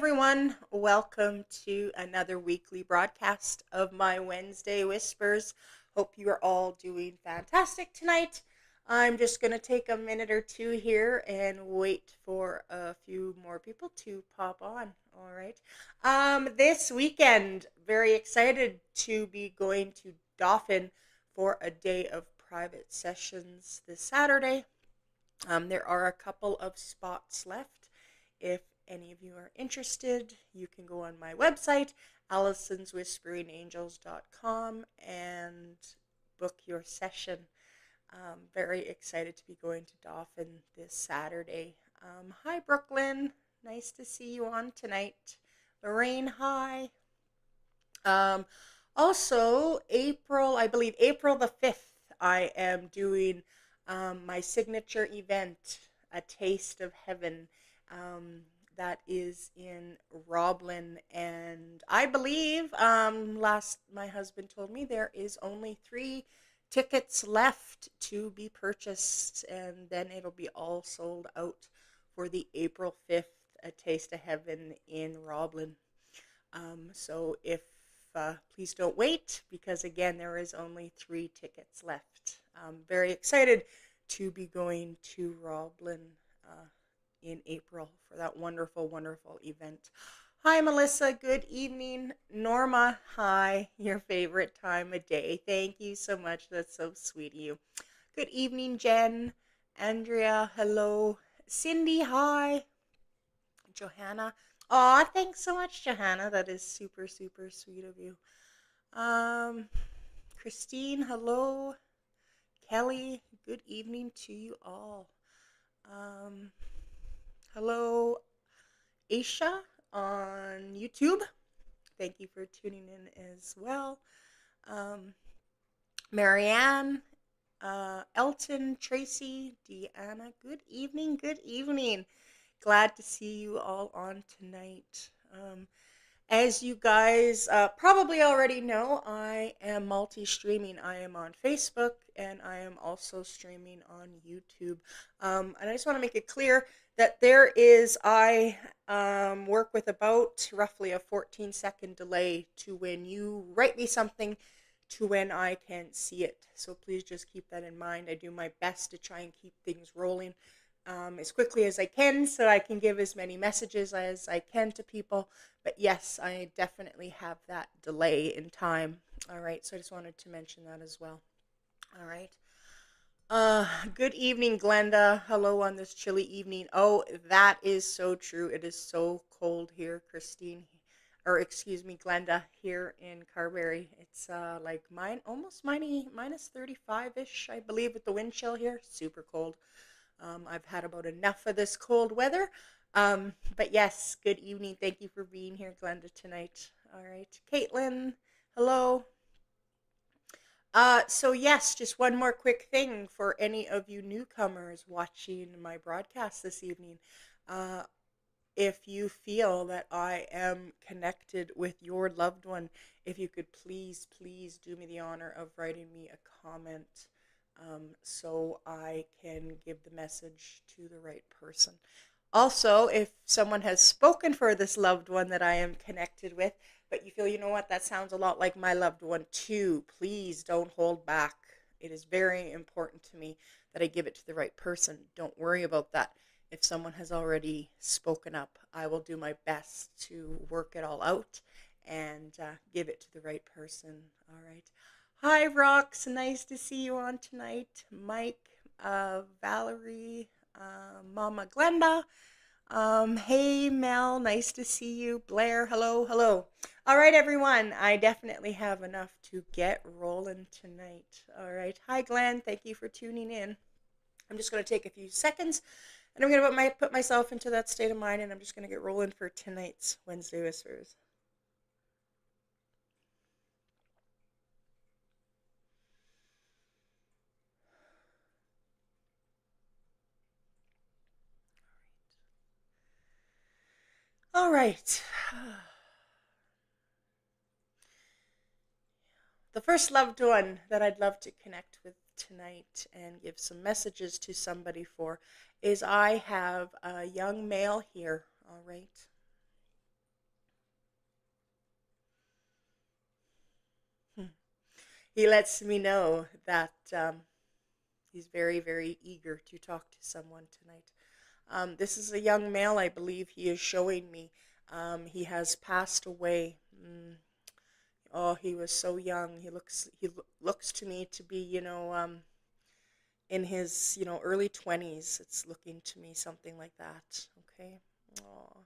everyone. Welcome to another weekly broadcast of my Wednesday Whispers. Hope you are all doing fantastic tonight. I'm just going to take a minute or two here and wait for a few more people to pop on. All right. This weekend, very excited to be going to Dauphin for a day of private sessions this Saturday. There are a couple of spots left. If any of you are interested, you can go on my website, alisonswhisperingangels.com, and book your session. Very excited to be going to Dauphin this Saturday. Hi, Brooklyn. Nice to see you on tonight. Lorraine, hi. Um, Also, I believe April the 5th, I am doing my signature event, A Taste of Heaven. Um, that is in Roblin, and I believe last my husband told me there is only 3 tickets left to be purchased, and then it'll be all sold out for the April 5th A Taste of Heaven in Roblin. So if please don't wait, because again there is only 3 tickets left. Very excited to be going to Roblin in April for that wonderful, wonderful event. Hi, Melissa. Good evening. Norma, hi. Your favorite time of day. Thank you so much. That's so sweet of you. Good evening, Jen. Andrea, hello. Cindy, hi. Johanna. Aw, thanks so much, Johanna. That is super, super sweet of you. Um, Christine, hello. Kelly, good evening to you all. Um, Hello, Aisha on YouTube. Thank you for tuning in as well. Um, Marianne, Elton, Tracy, Deanna, good evening, good evening. Glad to see you all on tonight. As you guys probably already know, I am multi-streaming. I am on Facebook and I am also streaming on YouTube. And I just want to make it clear that I work with about roughly a 14-second delay to when you write me something to when I can see it. So please just keep that in mind. I do my best to try and keep things rolling as quickly as I can so I can give as many messages as I can to people. But yes, I definitely have that delay in time. All right, so I just wanted to mention that as well. All right. Good evening, Glenda. Hello on this chilly evening. Oh, that is so true. It is so cold here, Christine, or excuse me, Glenda, here in Carberry. It's like almost minus 35-ish, I believe, with the wind chill here. Super cold. I've had about enough of this cold weather. But yes, good evening. Thank you for being here, Glenda, tonight. All right. Caitlin, hello. So yes, just one more quick thing for any of you newcomers watching my broadcast this evening. Uh, if you feel that I am connected with your loved one, if you could please, please do me the honor of writing me a comment so I can give the message to the right person. Also, if someone has spoken for this loved one that I am connected with, but you feel, you know what, that sounds a lot like my loved one too, please don't hold back. It is very important to me that I give it to the right person. Don't worry about that. If someone has already spoken up, I will do my best to work it all out and give it to the right person. All right. Hi, Rox. Nice to see you on tonight. Mike, Valerie, Mama Glenda. Hey, Mel. Nice to see you. Blair, hello, hello. All right, everyone. I definitely have enough to get rolling tonight. All right. Hi, Glenn. Thank you for tuning in. I'm just going to take a few seconds and I'm going to put myself into that state of mind, and I'm just going to get rolling for tonight's Wednesday Whispers. All right. The first loved one that I'd love to connect with tonight and give some messages to somebody for is I have a young male here. All right. he lets me know that he's very, very eager to talk to someone tonight. This is a young male, I believe he is showing me. He has passed away. Oh, he was so young. He looks to me to be, in his, early 20s. It's looking to me something like that. Okay. Aw.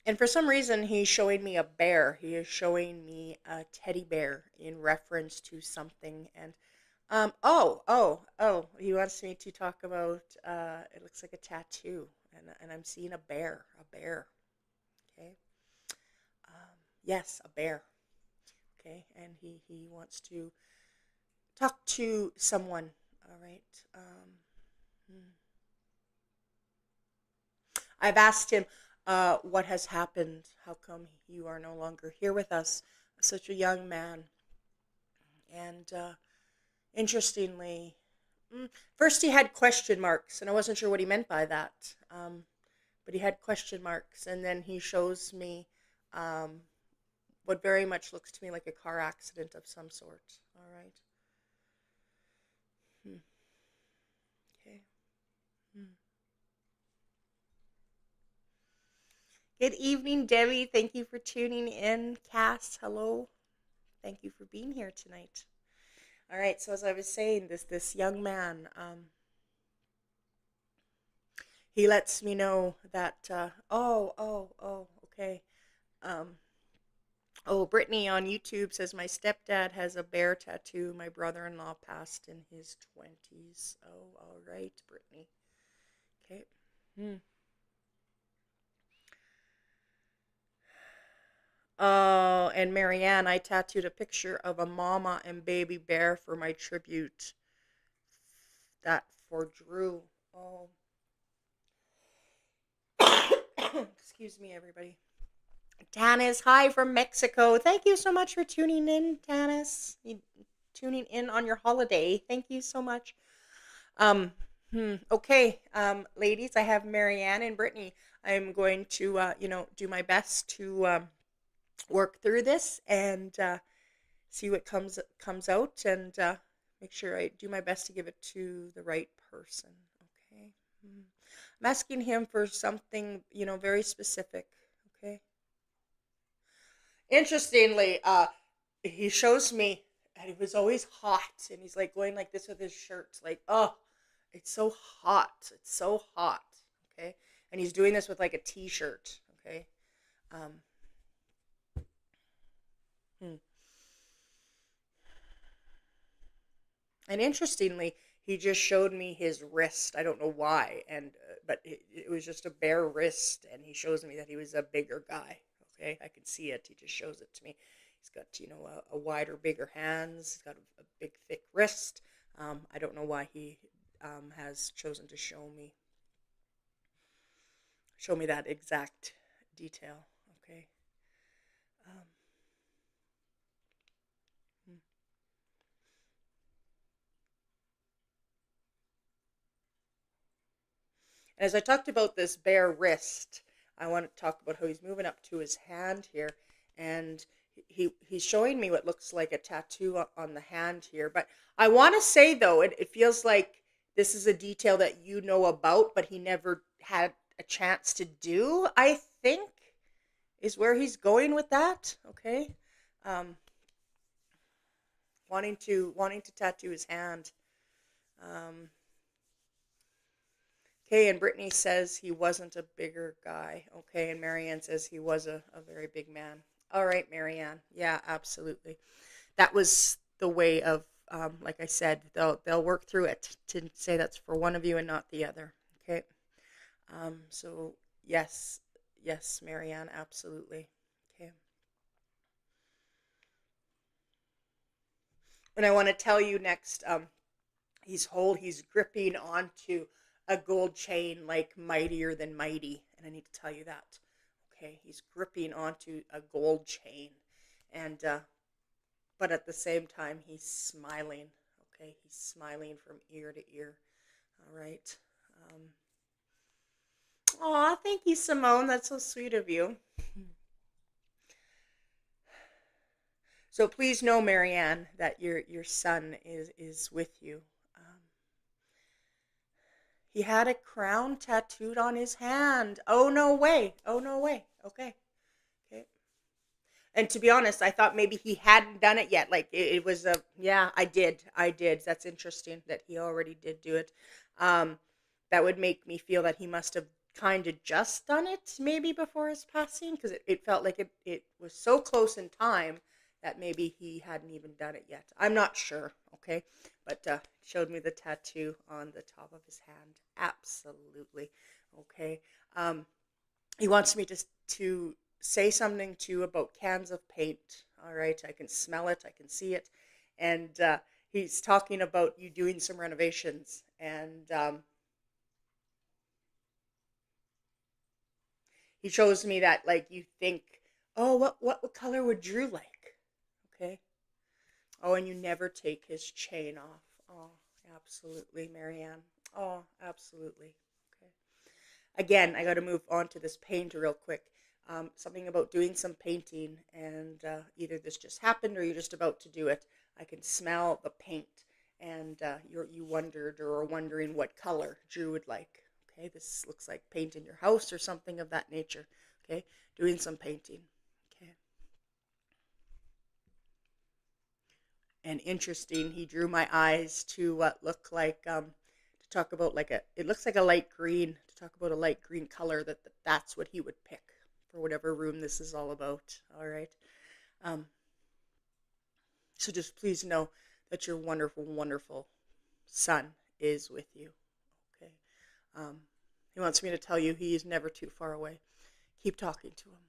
And for some reason, he's showing me a bear. He is showing me a teddy bear in reference to something. And oh, he wants me to talk about. It looks like a tattoo, and I'm seeing a bear. A bear. Okay. Yes, a bear. Okay, and he wants to talk to someone. All right. Hmm. I've asked him, what has happened? How come you are no longer here with us? Such a young man. And interestingly, first he had question marks, and I wasn't sure what he meant by that. But he had question marks, and then he shows me um, what very much looks to me like a car accident of some sort. All right. Hmm. Okay. Hmm. Good evening, Debbie. Thank you for tuning in. Cass, hello. Thank you for being here tonight. All right. So as I was saying, this young man, he lets me know that. Oh. Okay. Um, oh, Brittany on YouTube says my stepdad has a bear tattoo. My brother-in-law passed in his 20s. Oh, all right, Brittany. Okay. Hmm. Oh, and Marianne, I tattooed a picture of a mama and baby bear for my tribute. That for Drew. Oh, excuse me, everybody. Tanis, hi from Mexico. Thank you so much for tuning in, Tanis. Tuning in on your holiday. Thank you so much. Um, okay, ladies, I have Marianne and Brittany. I'm going to, do my best to work through this and see what comes out, and make sure I do my best to give it to the right person. Okay. I'm asking him for something, very specific. Okay. Interestingly, he shows me that he was always hot, and he's like going like this with his shirt, like, oh, it's so hot, it's so hot. Okay, and he's doing this with like a t-shirt. Okay. Um. Hmm. And interestingly, he just showed me his wrist. I don't know why, and but it was just a bare wrist, and he shows me that he was a bigger guy. Okay, I can see it. He just shows it to me. He's got a wider, bigger hands. He's got a big, thick wrist. I don't know why he has chosen to show me that exact detail. Okay. Um, hmm. And as I talked about this bare wrist, I want to talk about how he's moving up to his hand here, and he's showing me what looks like a tattoo on the hand here. But I want to say though, it feels like this is a detail that you know about, but he never had a chance to do. I think is where he's going with that. Okay, um, wanting to tattoo his hand. Um, Okay, and Brittany says he wasn't a bigger guy. Okay, and Marianne says he was a very big man. All right, Marianne. Yeah, absolutely. That was the way of, like I said, they'll work through it to say that's for one of you and not the other. Okay. So yes, yes, Marianne, absolutely. Okay. And I want to tell you next. He's gripping onto a gold chain like mightier than mighty, and I need to tell you that. Okay, he's gripping onto a gold chain, and but at the same time he's smiling. Okay, he's smiling from ear to ear. All right. Aw, thank you, Simone. That's so sweet of you. So please know, Marianne, that your son is with you. Um, he had a crown tattooed on his hand. Oh no way! Oh no way! Okay, okay. And to be honest, I thought maybe he hadn't done it yet. Like it was a yeah, I did. That's interesting that he already did do it. Um, that would make me feel that he must have kind of just done it maybe before his passing because it felt like it was so close in time that maybe he hadn't even done it yet. I'm not sure. Okay, but showed me the tattoo on the top of his hand. Absolutely. Okay. Um, he wants me to say something to you about cans of paint. All right, I can smell it, I can see it, and he's talking about you doing some renovations, and he shows me that like you think, oh, what color would Drew like? Okay. Oh, and you never take his chain off. Oh, absolutely, Marianne. Oh, absolutely. Okay. Again, I got to move on to this paint real quick. Something about doing some painting, and either this just happened or you're just about to do it. I can smell the paint, and you wondered or are wondering what color Drew would like. Okay, this looks like paint in your house or something of that nature. Okay, doing some painting. Okay, and interesting, he drew my eyes to what looked like to talk about like a it looks like a light green to talk about a light green color that's what he would pick for whatever room this is all about. All right. um so just please know that your wonderful wonderful son is with you. Okay. um he wants me to tell you he is never too far away. Keep talking to him.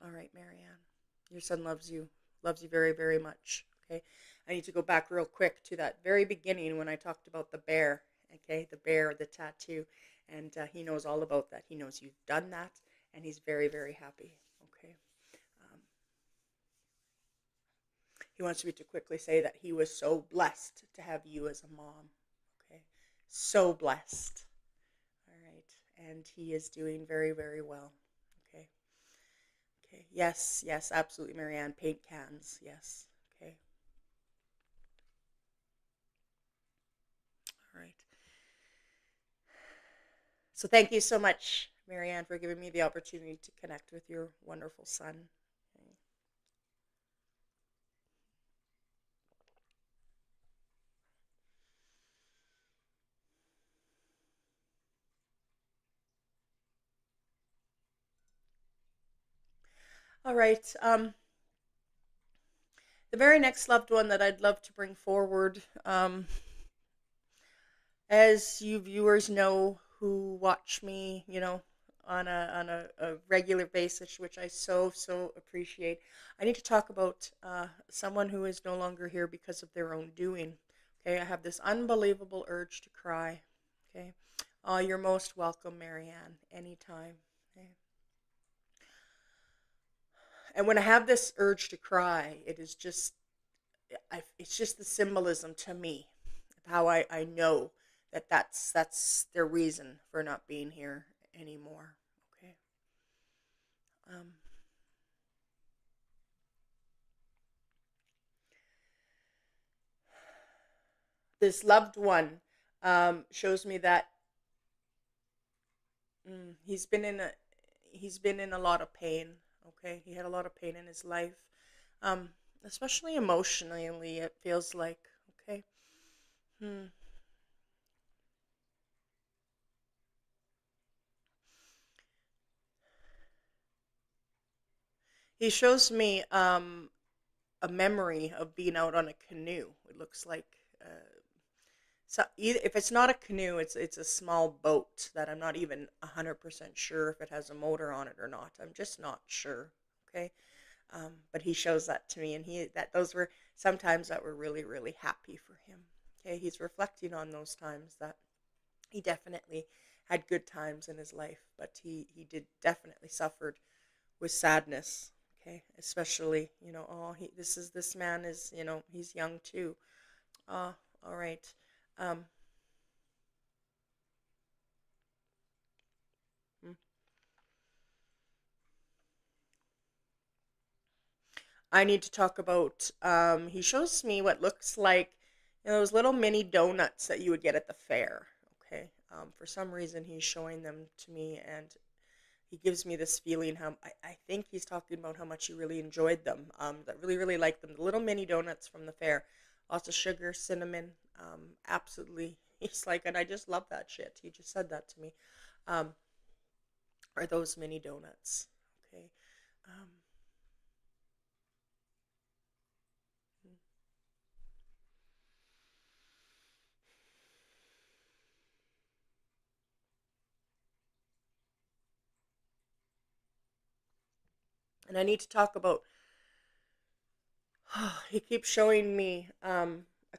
All right, Marianne. Your son loves you very, very much. Okay. I need to go back real quick to that very beginning when I talked about the bear. Okay, the bear, the tattoo, and he knows all about that. He knows you've done that, and he's very, very happy. Okay. Um, he wants me to quickly say that he was so blessed to have you as a mom. Okay, so blessed. All right, and he is doing very, very well. Okay. Okay. Yes, yes, absolutely, Marianne. Paint cans. Yes. Okay. All right. So thank you so much, Marianne, for giving me the opportunity to connect with your wonderful son. All right. The very next loved one that I'd love to bring forward, as you viewers know who watch me, on a regular basis, which I so appreciate. I need to talk about someone who is no longer here because of their own doing. Okay, I have this unbelievable urge to cry. Okay, you're most welcome, Marianne, anytime. Okay. And when I have this urge to cry, it's just the symbolism to me of how I know that that's their reason for not being here anymore. Okay. Um, this loved one shows me that he's been in a lot of pain. Okay, he had a lot of pain in his life, um, especially emotionally. It feels like okay. Hmm. He shows me a memory of being out on a canoe. It looks like so if it's not a canoe, it's a small boat that I'm not even 100% sure if it has a motor on it or not. I'm just not sure. Okay, but he shows that to me, and he that those were sometimes that were really really happy for him. Okay, he's reflecting on those times that he definitely had good times in his life, but he did definitely suffered with sadness. Okay, especially oh this man is he's young too. All right. Um, I need to talk about, he shows me what looks like, those little mini donuts that you would get at the fair. Okay. For some reason, he's showing them to me, and he gives me this feeling how I think he's talking about how much he really enjoyed them. That really, really liked them. The little mini donuts from the fair. Lots of sugar, cinnamon. Absolutely. He's like, and I just love that shit. He just said that to me. Um, are those mini donuts? Okay. Um, and I need to talk about. He keeps showing me a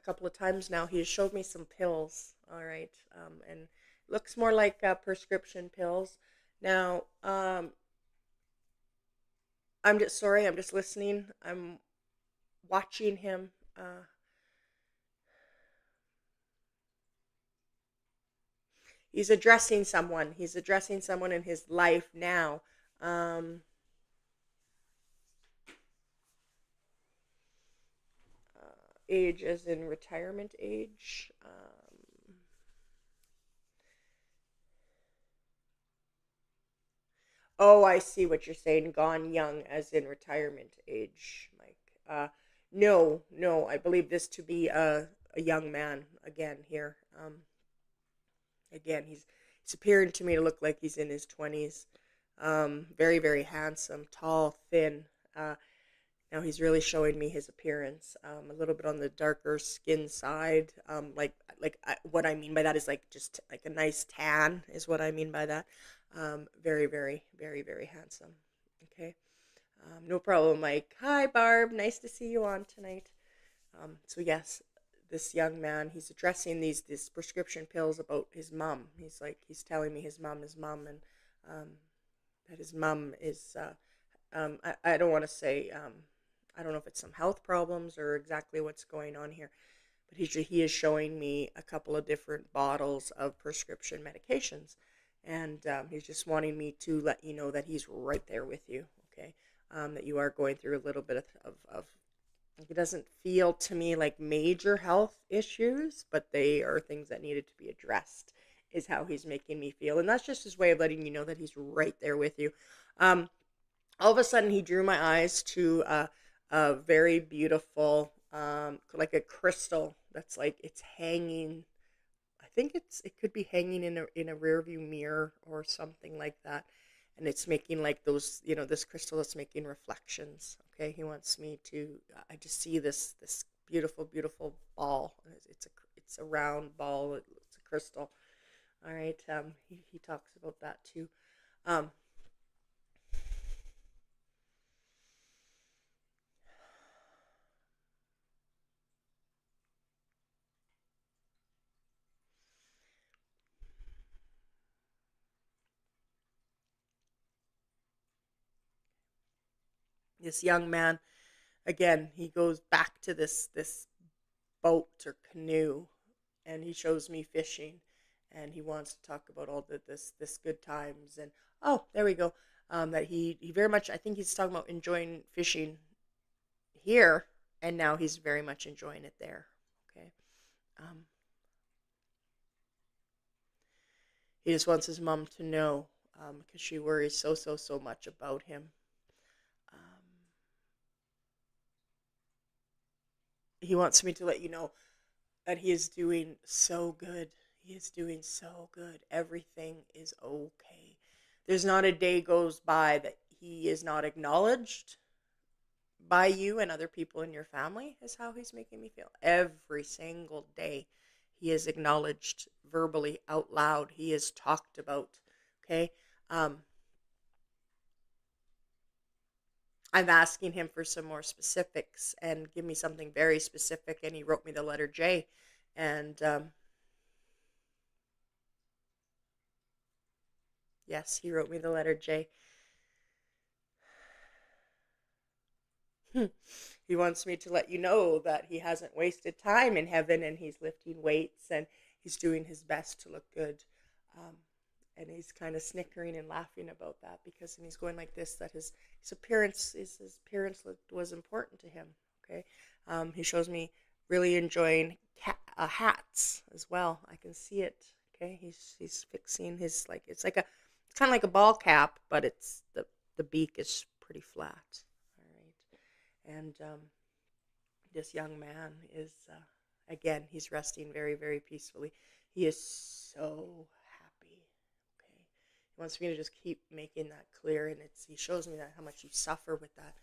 couple of times now. He has showed me some pills. All right, and it looks more like prescription pills. Now, I'm just sorry. I'm just listening. I'm watching him. He's addressing someone. He's addressing someone in his life now. Um, Age as in retirement age. Oh, I see what you're saying. Gone young as in retirement age, Mike. No, no. I believe this to be a young man again here. Again, he's appearing to me to look like he's in his 20s. Very, very handsome, tall, thin. Uh, Now he's really showing me his appearance. A little bit on the darker skin side. What I mean by that is like just like a nice tan is what I mean by that. Very, very, very, very handsome. Okay. No problem, Mike. Hi, Barb. Nice to see you on tonight. So yes, this young man, he's addressing these prescription pills about his mom. He's telling me his mom, and um, that his mom is. I don't want to say. I don't know if it's some health problems or exactly what's going on here, but he is showing me a couple of different bottles of prescription medications, and he's just wanting me to let you know that he's right there with you. Okay, that you are going through a little bit of it doesn't feel to me like major health issues, but they are things that needed to be addressed, is how he's making me feel. And that's just his way of letting you know that he's right there with you. Um, all of a sudden, he drew my eyes to a very beautiful, like a crystal that's like it's hanging. I think it could be hanging in a rear view mirror or something like that, and it's making like those, this crystal that's making reflections. Okay, he wants me to. I just see this beautiful, beautiful ball. It's a round ball. It's a crystal. All right. He talks about that too. Um, this young man again. He goes back to this boat or canoe, and he shows me fishing, and he wants to talk about all this good times. And oh, there we go. That he very much, I think he's talking about enjoying fishing here, and now he's very much enjoying it there. Okay. um, he just wants his mom to know, because she worries so much about him. um, he wants me to let you know that he is doing so good. He is doing so good. Everything is okay. There's not a day goes by that he is not acknowledged by you and other people in your family, is how he's making me feel. Every single day he is acknowledged verbally out loud. He is talked about. Okay. Um, I'm asking him for some more specifics and give me something very specific, and he wrote me the letter J. And yes, he wrote me the letter J. He wants me to let you know that he hasn't wasted time in heaven, and he's lifting weights, and he's doing his best to look good. Um, And he's kind of snickering and laughing about that because, and he's going like this, that his appearance was important to him. Okay. He shows me really enjoying hats as well. I can see it. Okay. He's fixing his, like, it's kind of like a ball cap, but it's the beak is pretty flat. All right. And this young man is, again, he's resting very, very peacefully. He is so happy. Okay. He wants me to just keep making that clear. And he shows me that how much you suffer with that,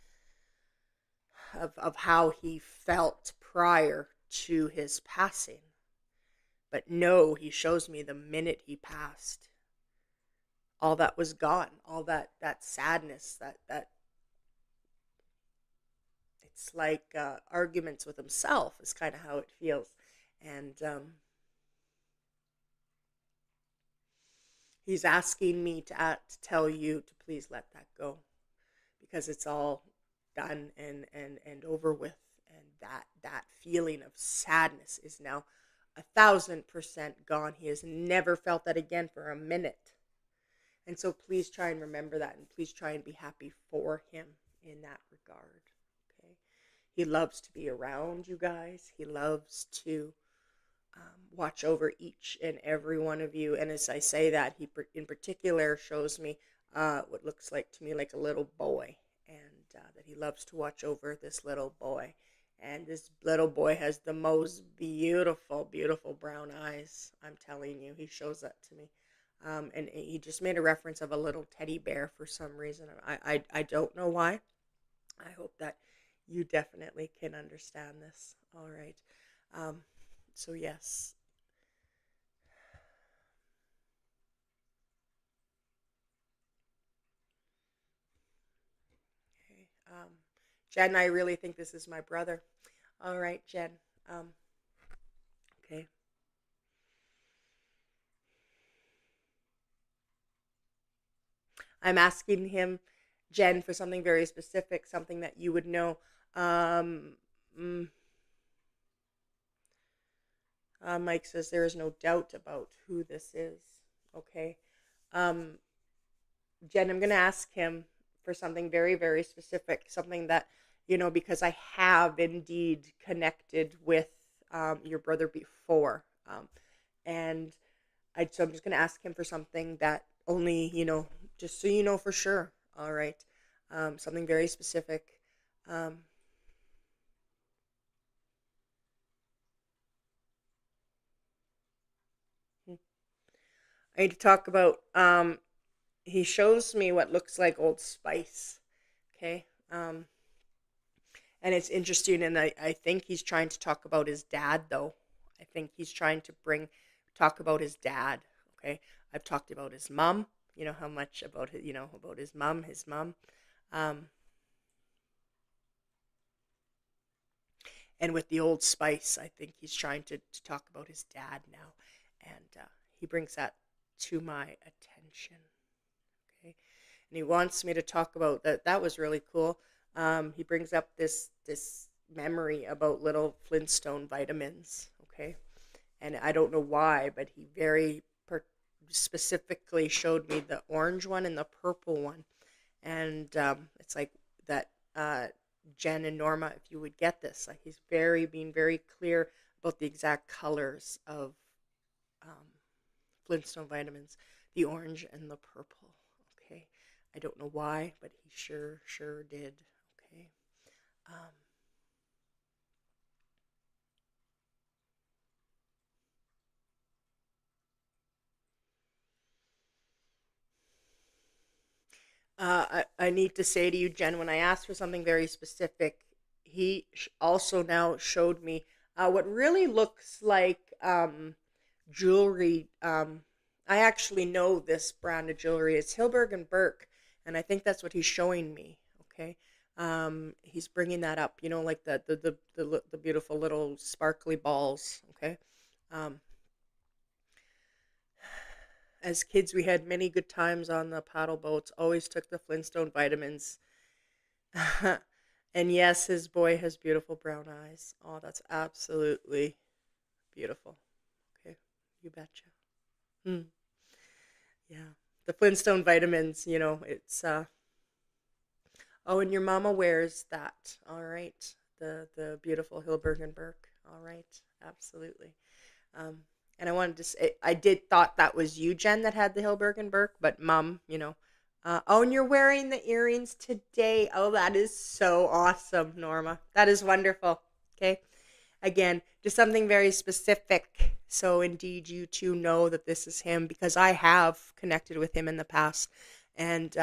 of how he felt prior to his passing. But no, he shows me the minute he passed, all that was gone, all that sadness, that it's like arguments with himself is kind of how it feels. And he's asking me to tell you to please let that go, because it's all done and over with. And that feeling of sadness is now 1,000% gone. He has never felt that again for a minute. And so please try and remember that, and please try and be happy for him in that regard. Okay. He loves to be around you guys. He loves to watch over each and every one of you. And as I say that, he in particular shows me what looks like to me like a little boy, and that he loves to watch over this little boy. And this little boy has the most beautiful, beautiful brown eyes. I'm telling you, he shows that to me. And he just made a reference of a little teddy bear for some reason. I don't know why. I hope that you definitely can understand this. All right. So yes. Okay. Jen, I really think this is my brother. All right, Jen. Okay. I'm asking him, Jen, for something very specific, something that you would know. Um, mm, Mike says there is no doubt about who this is. Okay. Um, Jen, I'm going to ask him for something very, very specific, something that, because I have indeed connected with your brother before. And so I'm just going to ask him for something that only, just so you know for sure. All right. Something very specific. Um, I need to talk about, he shows me what looks like Old Spice. Okay. And it's interesting, and I think he's trying to talk about his dad, though. I think he's trying to talk about his dad. Okay. I've talked about his mom. You know how much about his, about his mom. Um, and with the Old Spice, I think he's trying to talk about his dad now. And he brings that to my attention. Okay. And he wants me to talk about that. That was really cool. He brings up this memory about little Flintstone vitamins. Okay. And I don't know why, but he very specifically showed me the orange one and the purple one. And it's like that, Jen and Norma, if you would get this, like he's being very clear about the exact colors of um, Flintstone vitamins, the orange and the purple. Okay. I don't know why, but he sure did. Okay. Um, I need to say to you, Jen, when I asked for something very specific, he also now showed me what really looks like jewelry. I actually know this brand of jewelry. It's Hilberg and Burke, and I think that's what he's showing me. Okay, he's bringing that up. Like the beautiful little sparkly balls. Okay, um, as kids, we had many good times on the paddle boats. Always took the Flintstone vitamins. And yes, his boy has beautiful brown eyes. Oh, that's absolutely beautiful. Okay, you betcha. Hmm. Yeah. The Flintstone vitamins, it's oh, and your mama wears that. All right. The beautiful Hilbergenberg. All right. Absolutely. Um, and I wanted to say, I did thought that was you, Jen, that had the Hilbergenberg, but mom, oh, and you're wearing the earrings today. Oh, that is so awesome, Norma. That is wonderful. Okay. Again, just something very specific. So indeed, you two know that this is him because I have connected with him in the past, and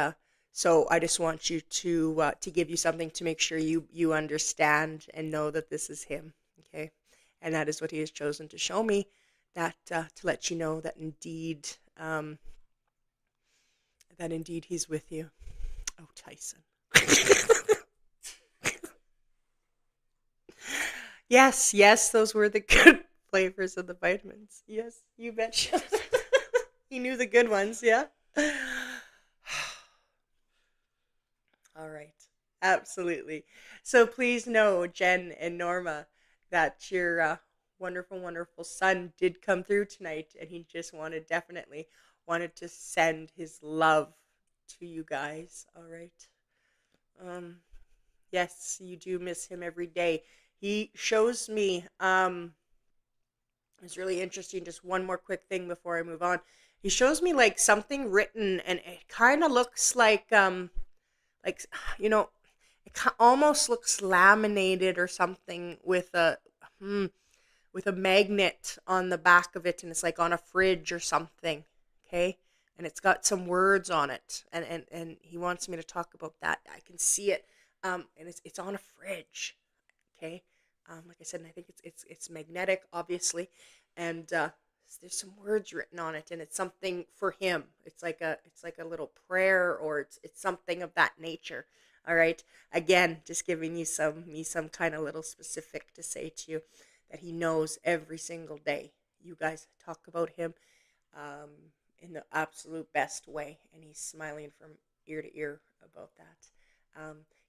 so I just want you to give you something to make sure you understand and know that this is him. Okay, and that is what he has chosen to show me. That to let you know um, that indeed he's with you. Oh, Tyson. Yes, yes, those were the good flavors of the vitamins. Yes, you betcha. He knew the good ones, yeah? All right. Absolutely. So please know, Jen and Norma, that your wonderful, wonderful son did come through tonight, and he just definitely wanted to send his love to you guys. All right. Um, yes, you do miss him every day. He shows me it's really interesting. Just one more quick thing before I move on. He shows me like something written, and it kind of looks like you know, almost looks laminated or something hmm, with a magnet on the back of it, and it's like on a fridge or something. Okay, and it's got some words on it, and he wants me to talk about that. I can see it, and it's on a fridge. Okay, like I said, and I think it's magnetic, obviously, and there's some words written on it, and it's something for him. It's like a little prayer, or it's something of that nature. All right. Again, just giving you some kind of little specific to say to you that he knows every single day. You guys talk about him um, in the absolute best way, and he's smiling from ear to ear about that.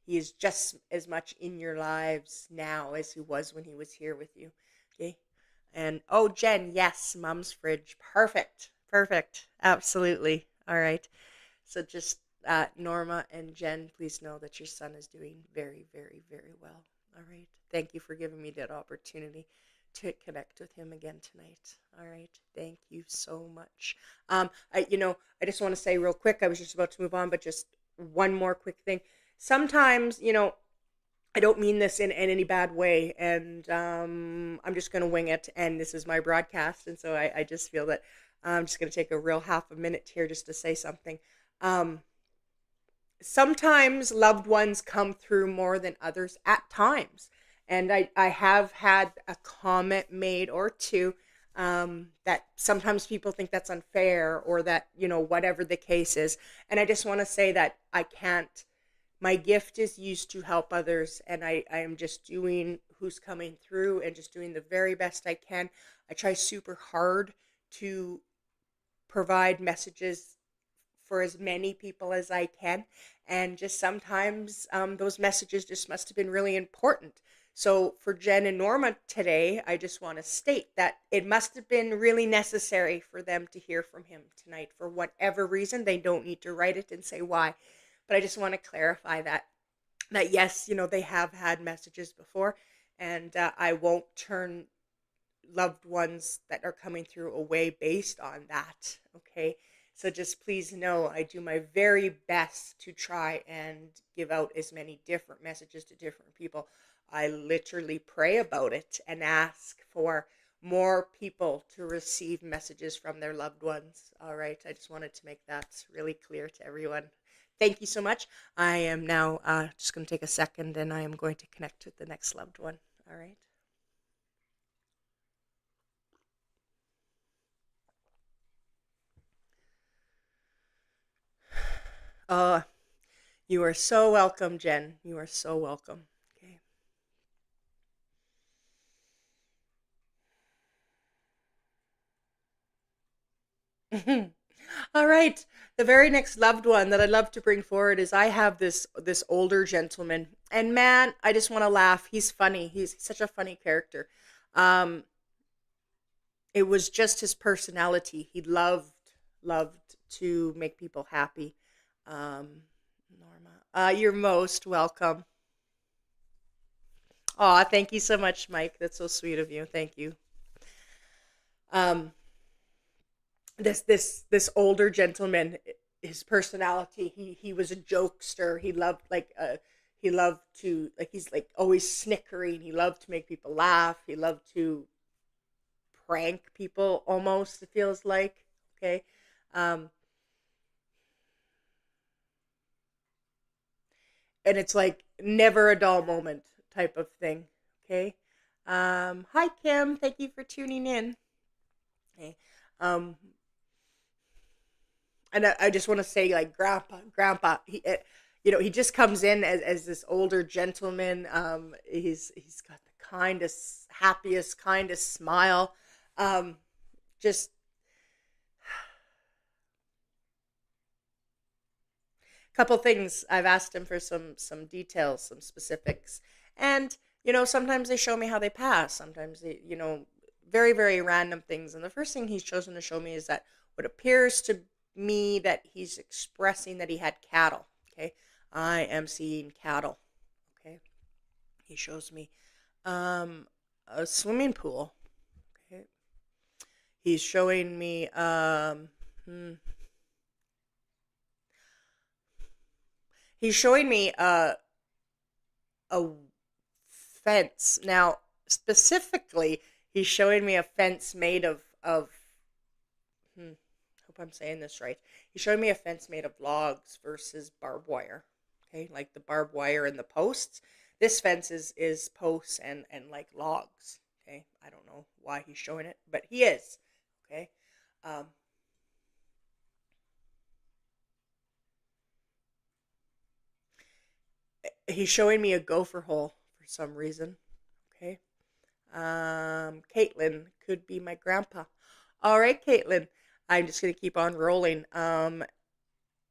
He is just as much in your lives now as he was when he was here with you. Okay. And oh, Jen, yes, mom's fridge. Perfect. Perfect. Absolutely. All right. So just Norma and Jen, please know that your son is doing very, very, very well. All right. Thank you for giving me that opportunity to connect with him again tonight. All right. Thank you so much. I just want to say real quick, I was just about to move on, but just one more quick thing. Sometimes, I don't mean this in any bad way, and I'm just going to wing it, and this is my broadcast, and so I just feel that I'm just going to take a real half a minute here just to say something. Um, Sometimes loved ones come through more than others at times, and I have had a comment made or two that sometimes people think that's unfair, or that, whatever the case is, and I just want to say that I can't. My gift is used to help others, and I am just doing who's coming through and just doing the very best I can. I try super hard to provide messages for as many people as I can, and just sometimes those messages just must have been really important. So for Jen and Norma today, I just want to state that it must have been really necessary for them to hear from him tonight for whatever reason. They don't need to write it and say why, but I just want to clarify that yes, they have had messages before, and I won't turn loved ones that are coming through away based on that. Okay, so just please know I do my very best to try and give out as many different messages to different people. I literally pray about it and ask for more people to receive messages from their loved ones. All right, I just wanted to make that really clear to everyone. Thank you so much. I am now just going to take a second, and I am going to connect with the next loved one. All right. Uh, you are so welcome, Jen. You are so welcome. Okay. All right. The very next loved one that I'd love to bring forward is I have this older gentleman, and man, I just want to laugh. He's funny. He's such a funny character. Um, it was just his personality. He loved loved to make people happy. Norma, you're most welcome. Aw, thank you so much, Mike. That's so sweet of you. Thank you. Um, this older gentleman, his personality, he was a jokester. He loved to, like, he's like always snickering. He loved to make people laugh. He loved to prank people, almost, it feels like. Okay. um and it's like never a dull moment type of thing. Okay. Hi, Kim, thank you for tuning in. Okay. um and I just want to say, like, grandpa, he just comes in as this older gentleman. He's got the kindest, happiest, kindest smile. Just a couple things. I've asked him for some details, some specifics. And sometimes they show me how they pass, sometimes they, very, very random things. And the first thing he's chosen to show me is that what appears to me that he's expressing that he had cattle. Okay. I am seeing cattle. Okay. He shows me a swimming pool. Okay. He's showing me he's showing me a fence. Now, specifically, he's showing me a fence made of hope I'm saying this right. He's showing me a fence made of logs versus barbed wire. Okay, like the barbed wire and the posts. This fence is posts and like logs. Okay, I don't know why he's showing it, but he is. Okay. Um, he's showing me a gopher hole for some reason. Okay. Caitlin could be my grandpa. All right, Caitlin. I'm just gonna keep on rolling. And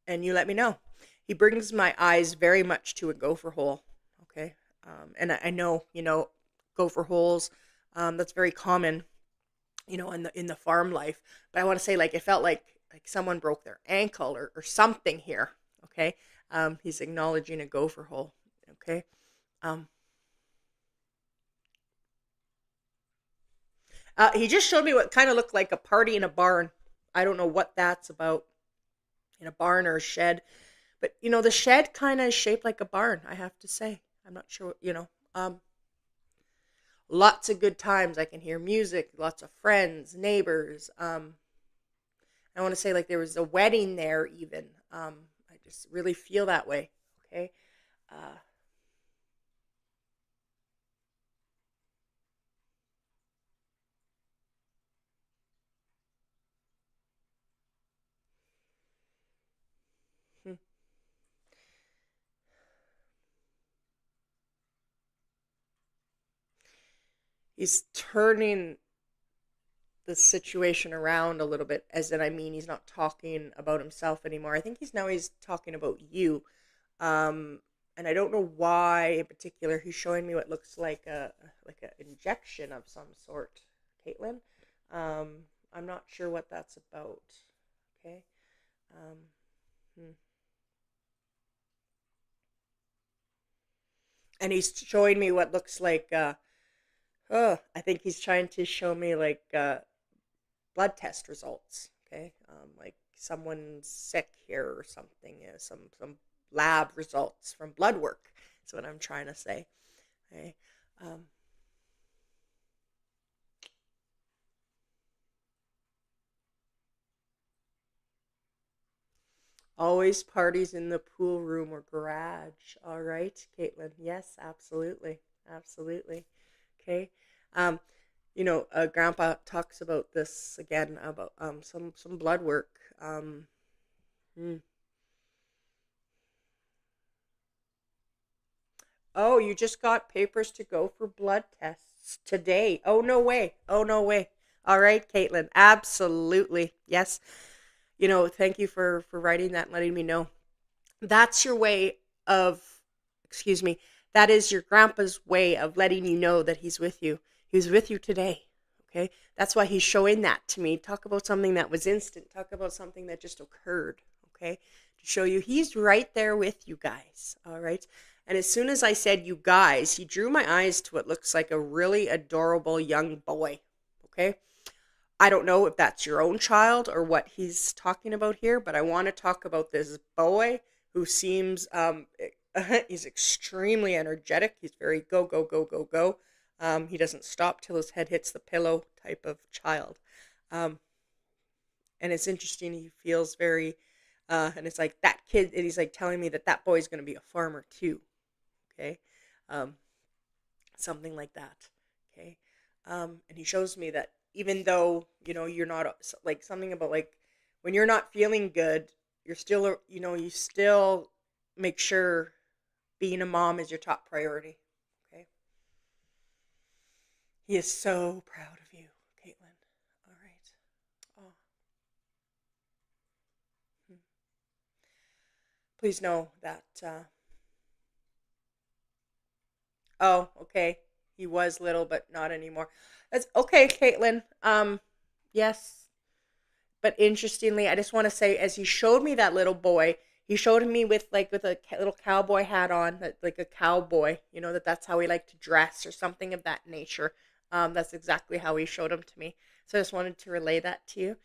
you let me know. He brings my eyes very much to a gopher hole. Okay. And I know, gopher holes. That's very common, in the farm life. But I want to say, like, it felt like someone broke their ankle or something here. Okay. He's acknowledging a gopher hole. Okay. Um, he just showed me what kind of looked like a party in a barn. I don't know what that's about, in a barn or a shed. But the shed kind of is shaped like a barn, I have to say. I'm not sure, lots of good times. I can hear music, lots of friends, neighbors. I want to say, like, there was a wedding there even. I just really feel that way. Okay. Uh, hmm. He's turning the situation around a little bit, as in, I mean, he's not talking about himself anymore. I think he's talking about you. And I don't know why in particular. He's showing me what looks like an injection of some sort, Caitlin. I'm not sure what that's about. Okay. Um, hmm. And he's showing me what looks like I think he's trying to show me, like, blood test results. Okay. Like someone's sick here or something. Some lab results from blood work. That's what I'm trying to say. Okay. Um, Always parties in the pool room or garage. All right, Caitlin. Yes, absolutely. Absolutely. Okay. Um, Grandpa talks about this again, about some blood work. Hmm. Oh, you just got papers to go for blood tests today. Oh, no way. Oh, no way. All right, Caitlin. Absolutely. Yes. Thank you for writing that and letting me know. That's your way of, excuse me, that is your grandpa's way of letting you know that he's with you. He's with you today. Okay, that's why he's showing that to me. Talk about something that was instant. Talk about something that just occurred. Okay, to show you he's right there with you guys. All right, and as soon as I said you guys, he drew my eyes to what looks like a really adorable young boy. Okay, I don't know if that's your own child or what he's talking about here, but I want to talk about this boy who seems he's extremely energetic. He's very go go go go go. He doesn't stop till his head hits the pillow type of child. Um, and it's interesting. He feels very, and it's like that kid. And he's like telling me that that boy's going to be a farmer too. Okay, um, something like that. Okay, and he shows me that even though you're not like something about like when you're not feeling good, you're still you still make sure being a mom is your top priority. Okay, he is so proud of you, Caitlin. All right. Oh, please know that. Oh, okay. He was little, but not anymore. That's okay, Caitlin. Yes, but interestingly, I just want to say, as he showed me that little boy, he showed me with a little cowboy hat on, like a cowboy. That's how he liked to dress or something of that nature. That's exactly how he showed him to me. So I just wanted to relay that to you,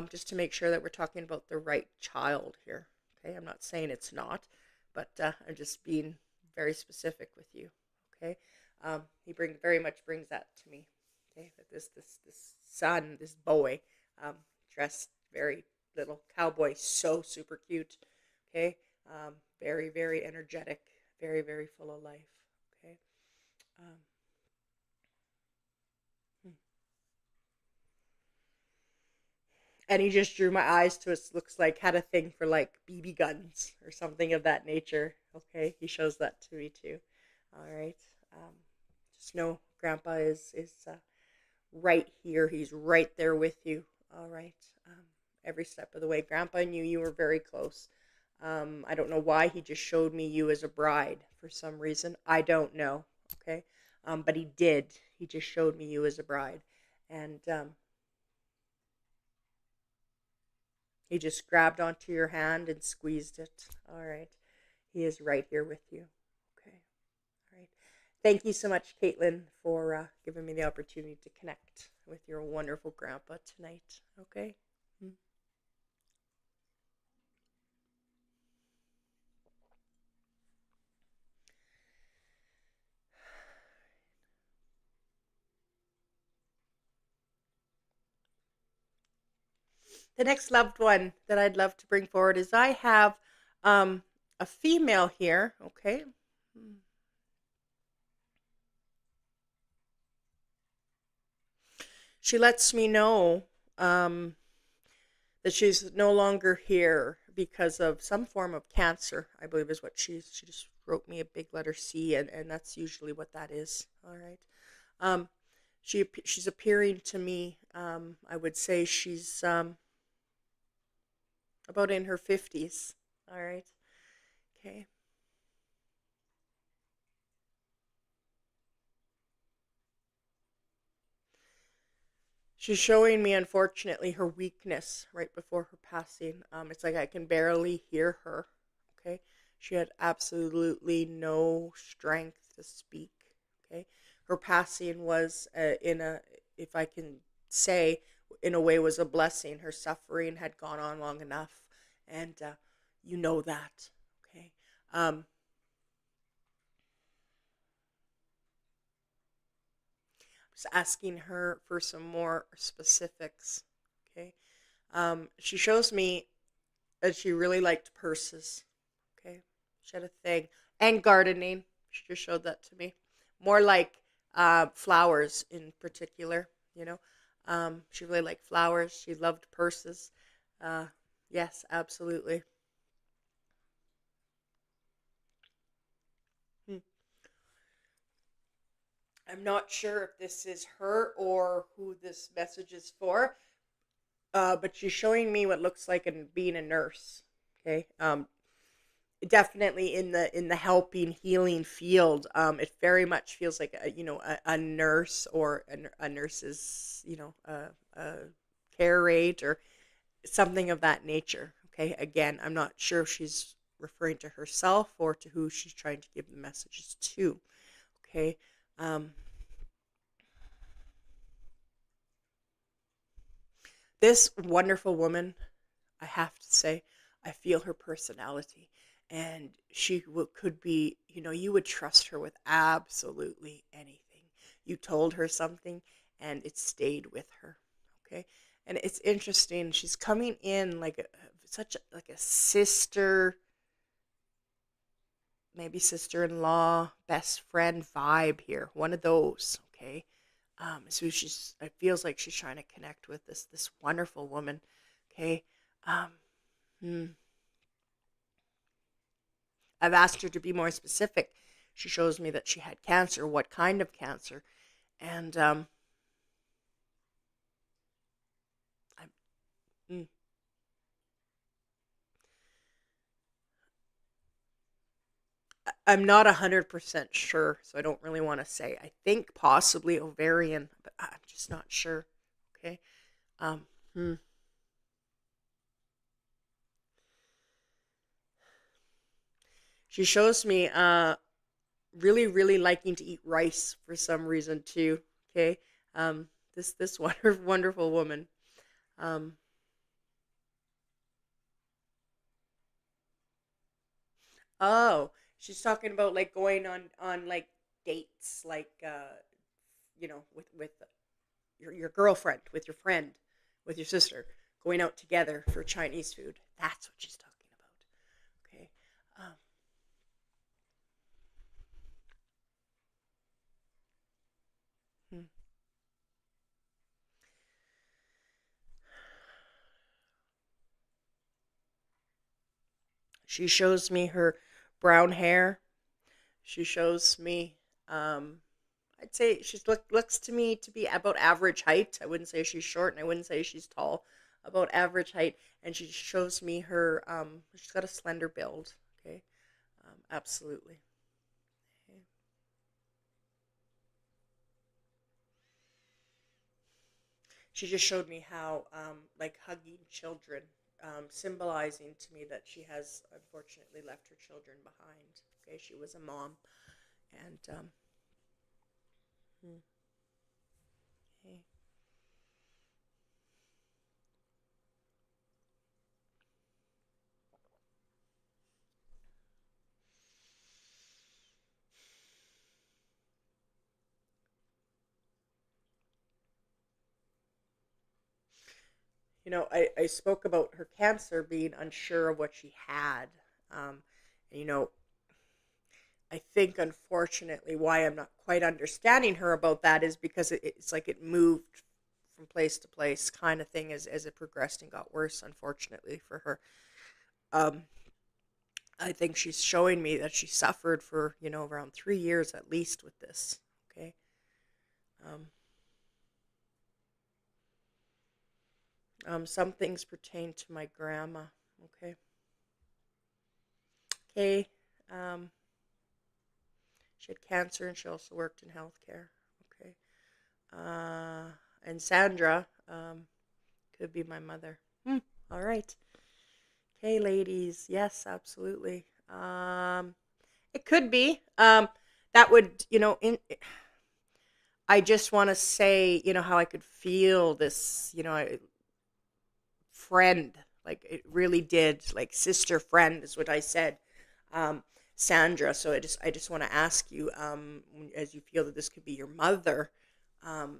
just to make sure that we're talking about the right child here. Okay, I'm not saying it's not, but I'm just being very specific with you. Okay, he very much brings that to me. Okay, that this son, this boy, um, dressed very little cowboy, so super cute. Okay, very very energetic, very very full of life. Okay, um, hmm. And he just drew my eyes to it. Looks like had a thing for like BB guns or something of that nature. Okay, he shows that to me too. All right, um, just know Grandpa is right here. He's right there with you. All right. Every step of the way. Grandpa knew you were very close. I don't know why he just showed me you as a bride for some reason. I don't know. Okay. But he did. He just showed me you as a bride. And he just grabbed onto your hand and squeezed it. All right. He is right here with you. Okay. All right. Thank you so much, Caitlin, for giving me the opportunity to connect with your wonderful grandpa tonight. Okay. Mm. The next loved one that I'd love to bring forward is I have um, a female here. Okay. She lets me know um, that she's no longer here because of some form of cancer, I believe is what she just wrote me a big letter C, and that's usually what that is. All right. Um, she's appearing to me. I would say she's about in her 50s. All right. Okay. She's showing me, unfortunately, her weakness right before her passing. It's like I can barely hear her. Okay. She had absolutely no strength to speak. Okay. Her passing was if I can say, in a way, was a blessing. Her suffering had gone on long enough. And you know that. Okay. Um, just asking her for some more specifics. Okay. She shows me that she really liked purses. Okay. She had a thing. And gardening. She just showed that to me. More like flowers in particular, you know. She really liked flowers. She loved purses. Uh, yes, absolutely. Hmm. I'm not sure if this is her or who this message is for, but she's showing me what looks like being a nurse. Okay. definitely in the helping healing field. It very much feels like a nurse or a nurse's a care aide or something of that nature. Okay, again, I'm not sure if she's referring to herself or to who she's trying to give the messages to. Okay. um, this wonderful woman, I have to say, I feel her personality, and could be, you would trust her with absolutely anything. You told her something, and it stayed with her. Okay, and it's interesting. She's coming in like like a sister, maybe sister-in-law, best friend vibe here. One of those. Okay, so it feels like she's trying to connect with this wonderful woman. Okay. Um, hmm. I've asked her to be more specific. She shows me that she had cancer, what kind of cancer, and I'm, mm, I'm not 100% sure, so I don't really want to say. I think possibly ovarian, but I'm just not sure. Okay. Um, hmm. She shows me really, really liking to eat rice for some reason too. Okay. This wonderful woman. Um, oh, she's talking about like going on like dates, like with your girlfriend, with your friend, with your sister, going out together for Chinese food. That's what she's talking about. Okay. Um, hmm. She shows me her brown hair. She shows me. Um, I'd say looks to me to be about average height. I wouldn't say she's short, and I wouldn't say she's tall. About average height, and she shows me her. She's got a slender build. Okay. Absolutely. Okay. She just showed me how like hugging children, symbolizing to me that she has unfortunately left her children behind. Okay, she was a mom, and hmm, okay. I spoke about her cancer, being unsure of what she had. Um, and, I think unfortunately why I'm not quite understanding her about that is because it's like it moved from place to place, kind of thing, as it progressed and got worse. Unfortunately for her. Um, I think she's showing me that she suffered for, around 3 years at least with this. Okay. Um, some things pertain to my grandma. Okay. Okay. Um, she had cancer and she also worked in healthcare. Okay. And Sandra could be my mother. All right. Okay, ladies. Yes, absolutely. It could be. That would, I just want to say, how I could feel this, friend. Like it really did. Like sister friend is what I said. Um, Sandra. So I just want to ask you, as you feel that this could be your mother, um,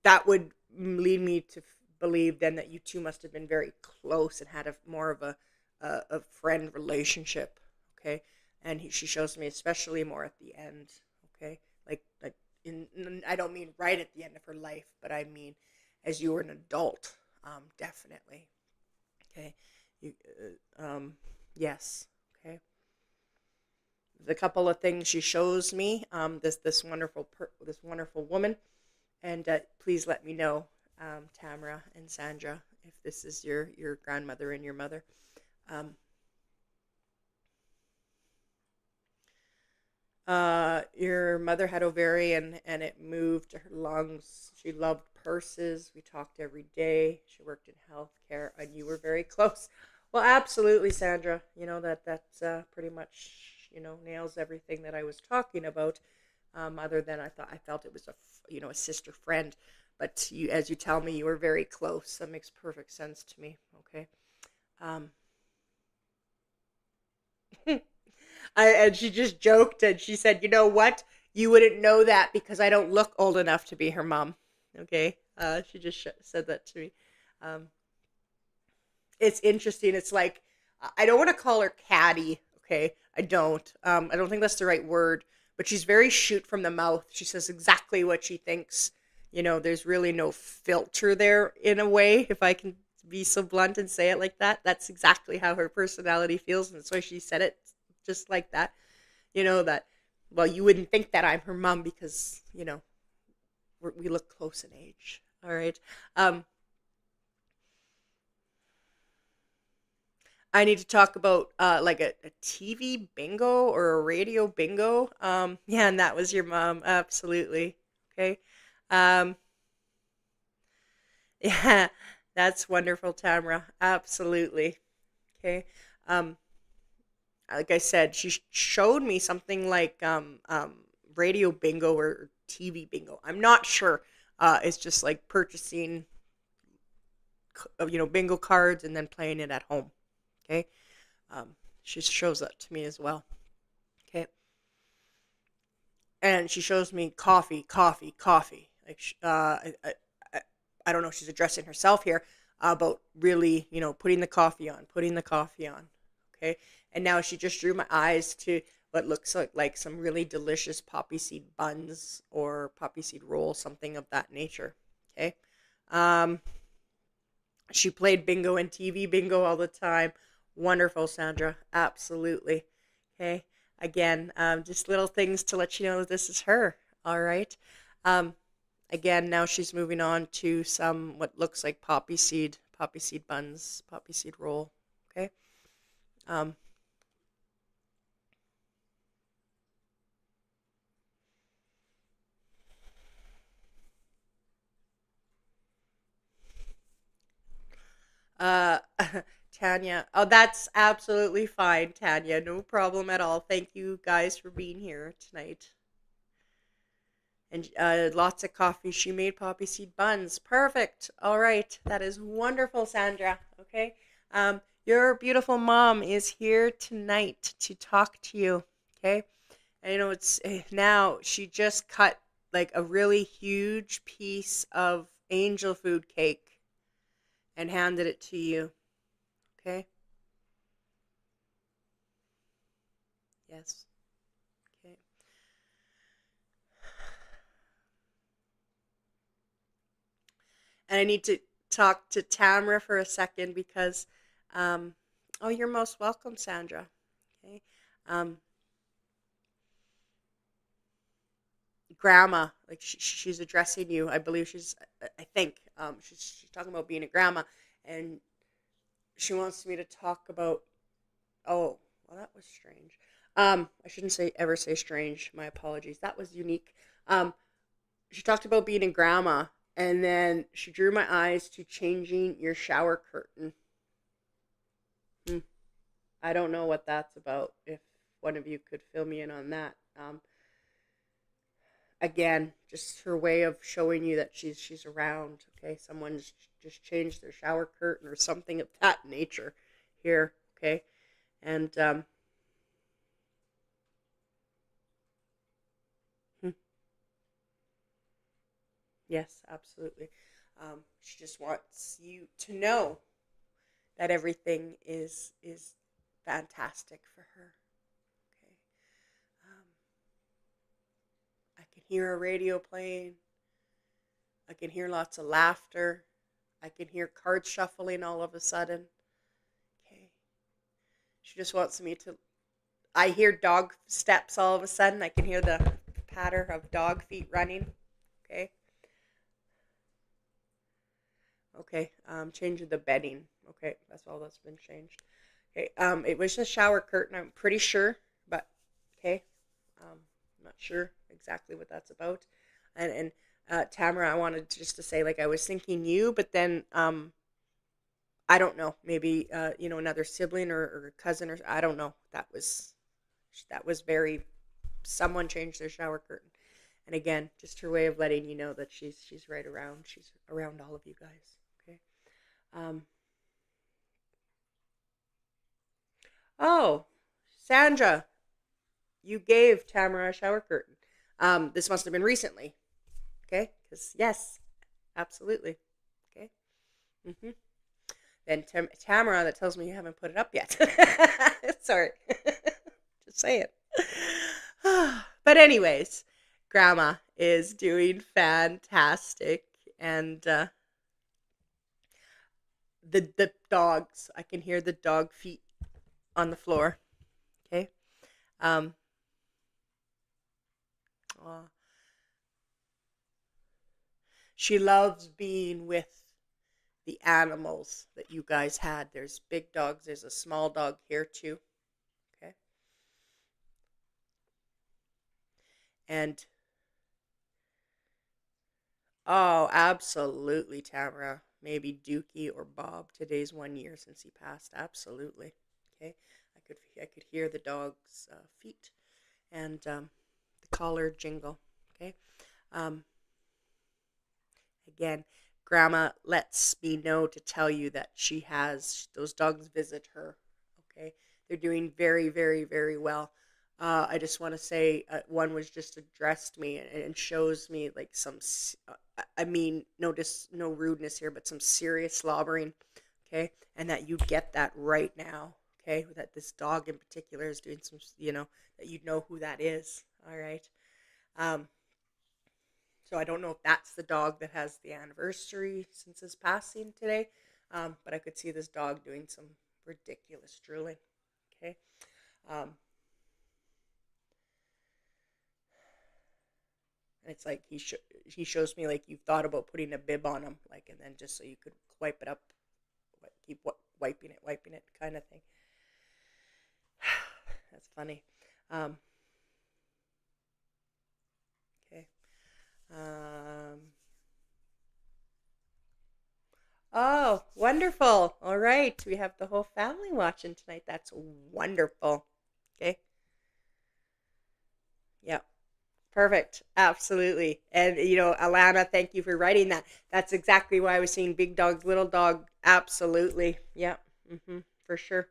that would lead me to believe then that you two must have been very close and had more of a friend relationship. Okay. And she shows me especially more at the end. Okay. Like I don't mean right at the end of her life, but I mean as you were an adult. Definitely. Okay. You, yes. Okay. The couple of things she shows me, this wonderful woman, and please let me know, Tamara and Sandra, if this is your grandmother and your mother. Um, Your mother had ovarian and it moved to her lungs. She loved purses. We talked every day. She worked in healthcare and you were very close. Well, absolutely, Sandra. That's pretty much, nails everything that I was talking about. Other than I felt it was a sister friend. But you, as you tell me, you were very close. That makes perfect sense to me. Okay. Um, and she just joked and she said, "You know what? You wouldn't know that because I don't look old enough to be her mom." Okay. She just said that to me. Um, it's interesting. It's like I don't want to call her catty. Okay, I don't. I don't think that's the right word. But she's very shoot from the mouth. She says exactly what she thinks. There's really no filter there in a way. If I can be so blunt and say it like that, that's exactly how her personality feels, and so she said it just like that. That. Well, you wouldn't think that I'm her mom because we look close in age. All right. Um, I need to talk about like a TV bingo or a radio bingo. Yeah, and that was your mom, absolutely. Okay. Um, yeah, that's wonderful, Tamara. Absolutely. Okay. Um, like I said, she showed me something like radio bingo or TV bingo. I'm not sure. It's just like purchasing, bingo cards and then playing it at home. Okay. She shows that to me as well. Okay. And she shows me coffee, coffee, coffee. Like I, I don't know if she's addressing herself here about really, putting the coffee on, putting the coffee on. Okay. And now she just drew my eyes to what looks like some really delicious poppy seed buns or poppy seed roll, something of that nature. Okay. Um, she played bingo and TV bingo all the time. Wonderful, Sandra. Absolutely. Okay. Again, just little things to let you know that this is her. All right. Um, Again, now she's moving on to some what looks like poppy seed buns, poppy seed roll. Okay. Um, uh, Tanya. Oh, that's absolutely fine, Tanya. No problem at all. Thank you guys for being here tonight. And lots of coffee. She made poppy seed buns. Perfect. All right. That is wonderful, Sandra. Okay. Your beautiful mom is here tonight to talk to you. Okay. And it's now she just cut like a really huge piece of angel food cake and handed it to you. Okay. Yes. Okay. And I need to talk to Tamara for a second because, oh, you're most welcome, Sandra. Okay. Um, Grandma, like she's addressing you. I believe I think, she's talking about being a grandma, and she wants me to talk about. Oh, well, that was strange. I shouldn't ever say strange. My apologies. That was unique. Um, she talked about being a grandma, and then she drew my eyes to changing your shower curtain. Hmm. I don't know what that's about. If one of you could fill me in on that. Again, just her way of showing you that she's around. Okay, someone's just changed their shower curtain or something of that nature here. Okay, and hmm, yes, absolutely. She just wants you to know that everything is fantastic for her. Okay, um, I can hear a radio playing. I can hear lots of laughter. I can hear cards shuffling all of a sudden. Okay. She just wants me to. I hear dog steps all of a sudden. I can hear the patter of dog feet running. Okay. Okay. Changing the bedding. Okay. That's all that's been changed. Okay. It was a shower curtain, I'm pretty sure. But, okay. Um, not sure exactly what that's about. And Tamara, I wanted just to say, like, I was thinking you, but then I don't know, maybe another sibling or cousin, or I don't know. That was very, someone changed their shower curtain. And again, just her way of letting you know that she's right around. She's around all of you guys. Okay. Um, oh, Sandra, you gave Tamara a shower curtain. This must have been recently. Okay. Because yes, absolutely. Okay. Mm-hmm. Then Tamara, that tells me you haven't put it up yet. Sorry. Just say it. But anyways, Grandma is doing fantastic, and the dogs. I can hear the dog feet on the floor. Okay. Um. aw. She loves being with the animals that you guys had. There's big dogs. There's a small dog here too. Okay. And oh, absolutely, Tamara. Maybe Dookie or Bob. Today's 1 year since he passed. Absolutely. Okay. I could hear the dog's feet and the collar jingle. Okay. Um, Again, Grandma lets me know to tell you that she has those dogs visit her. Okay. They're doing very, very, very well. I just want to say one was just addressed me and shows me like some, I mean, no rudeness here, but some serious slobbering. Okay. And that you get that right now. Okay. That this dog in particular is doing some, that you know who that is. All right. Um, so I don't know if that's the dog that has the anniversary since his passing today. But I could see this dog doing some ridiculous drooling. Okay. Um, and it's like he shows me like you've thought about putting a bib on him, like, and then just so you could wipe it up, keep wiping it, kind of thing. That's funny. Um, okay. Um, oh, wonderful. All right. We have the whole family watching tonight. That's wonderful. Okay. Yeah. Perfect. Absolutely. And, Alana, thank you for writing that. That's exactly why I was saying big dog, little dog. Absolutely. Yeah. For sure.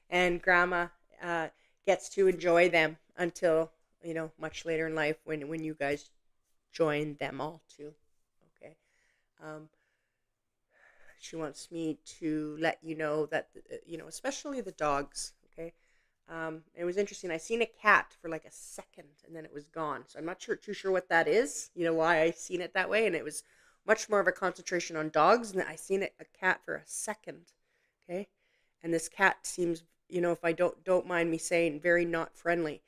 And Grandma uh, gets to enjoy them until, much later in life when you guys join them all too. Okay. Um, she wants me to let you know that, especially the dogs. Okay. It was interesting. I seen a cat for like a second and then it was gone. So I'm not too sure what that is, why I seen it that way. And it was much more of a concentration on dogs. And I seen a cat for a second. Okay. And this cat seems, if I don't mind me saying, very not friendly.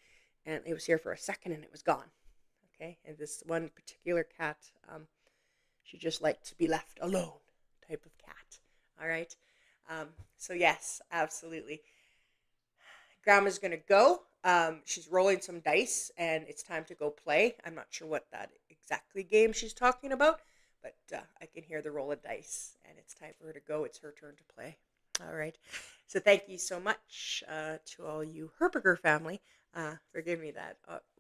And it was here for a second and it was gone. Okay. And this one particular cat, she just liked to be left alone type of cat. All right. So yes, absolutely. Grandma's going to go. She's rolling some dice, and it's time to go play. I'm not sure what that exactly game she's talking about, but I can hear the roll of dice, and it's time for her to go. It's her turn to play. All right. So thank you so much to all you Herberger family for giving me that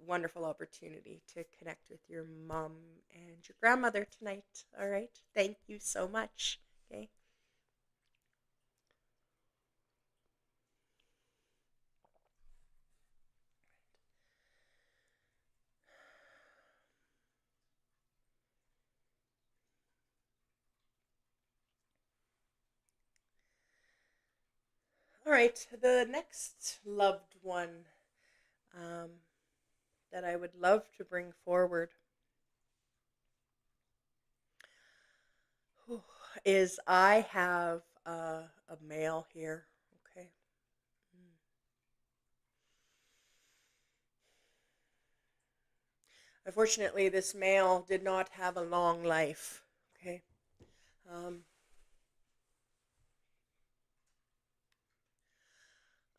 wonderful opportunity to connect with your mom and your grandmother tonight. All right. Thank you so much. Okay. All right, the next loved one um, that I would love to bring forward is I have a male here. Okay. Mm. Unfortunately, this male did not have a long life. Okay. Um,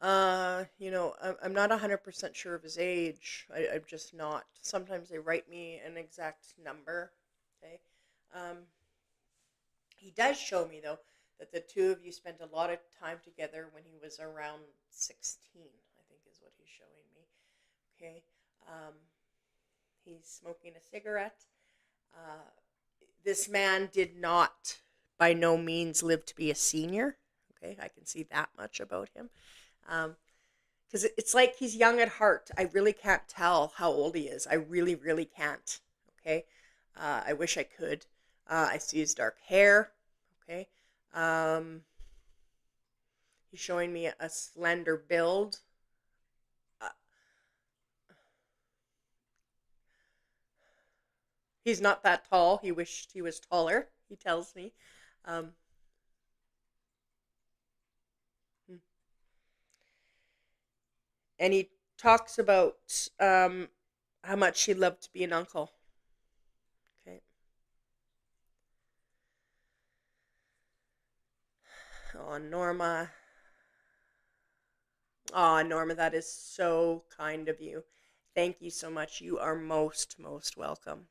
I'm not 100% sure of his age. I'm just not. Sometimes they write me an exact number. Okay. Um, he does show me, though, that the two of you spent a lot of time together when he was around 16, I think is what he's showing me. Okay. Um, he's smoking a cigarette. Uh, this man did not, by no means, live to be a senior. Okay. I can see that much about him. Um, because it's like he's young at heart. I really can't tell how old he is. I really, really can't. Okay. I wish I could. I see his dark hair. Okay. Um, he's showing me a slender build. Uh, he's not that tall. He wished he was taller, he tells me. Um, and he talks about how much he loved to be an uncle. Okay. Oh, Norma. Oh, Norma, that is so kind of you. Thank you so much. You are most, most welcome.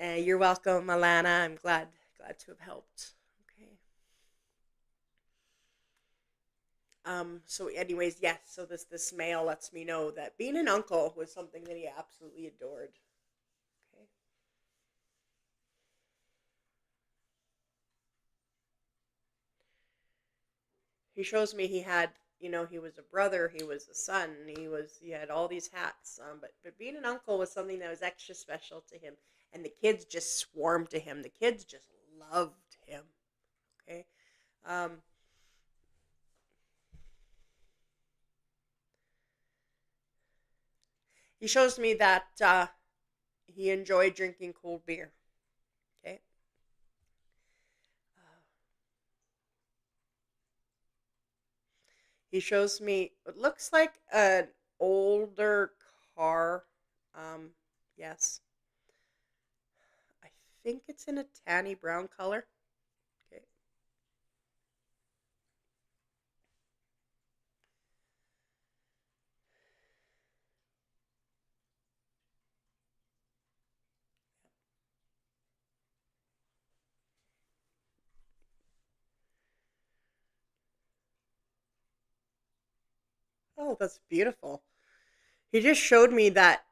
You're welcome, Alana. I'm glad to have helped. Okay. So anyways, yes, so this mail lets me know that being an uncle was something that he absolutely adored. Okay. He shows me he had, he was a brother, he was a son, he had all these hats. But being an uncle was something that was extra special to him, and the kids just swarmed to him. The kids just loved him. Okay. Um, he shows me that he enjoyed drinking cold beer. Okay. Uh, he shows me what looks like an older car. Um, yes, I think it's in a tanny brown color. Okay. Oh, that's beautiful. He just showed me that